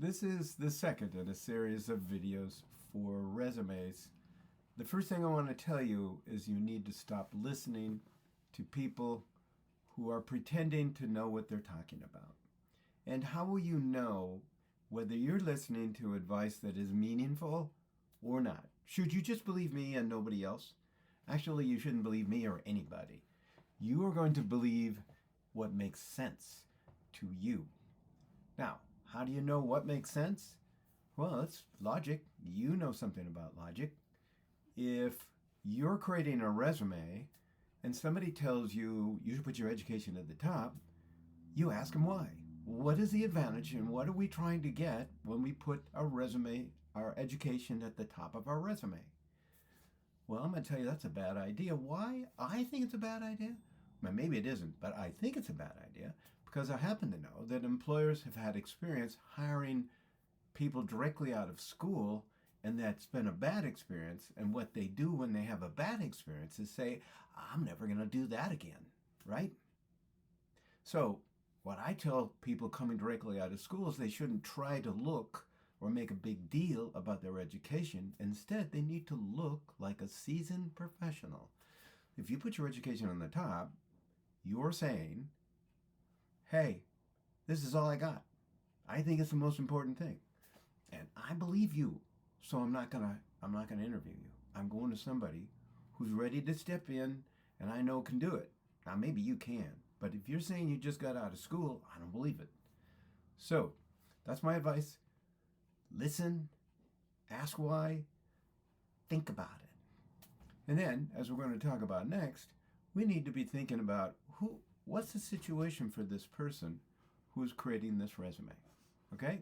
This is the second in a series of videos for resumes. The first thing I want to tell you is you need to stop listening to people who are pretending to know what they're talking about. And how will you know whether you're listening to advice that is meaningful or not? Should you just believe me and nobody else? Actually, you shouldn't believe me or anybody. You are going to believe what makes sense to you. Now, how do you know what makes sense? Well, it's logic. You know something about logic. If you're creating a resume and somebody tells you you should put your education at the top, you ask them why. What is the advantage and what are we trying to get when we put our resume, our education at the top of our resume? Well, I'm going to tell you that's a bad idea. Why? I think it's a bad idea. Well, maybe it isn't, but I think it's a bad idea because I happen to know that employers have had experience hiring people directly out of school, and that's been a bad experience. And what they do when they have a bad experience is say, I'm never going to do that again, right? So what I tell people coming directly out of school is they shouldn't try to look or make a big deal about their education. Instead, they need to look like a seasoned professional. If you put your education on the top, you're saying, hey, this is all I got. I think it's the most important thing. And I believe you, so I'm not gonna interview you. I'm going to somebody who's ready to step in and I know can do it. Now maybe you can, but if you're saying you just got out of school, I don't believe it. So that's my advice. Listen, ask why, think about it. And then, as we're going to talk about next, we need to be thinking about what's the situation for this person who's creating this resume. Okay?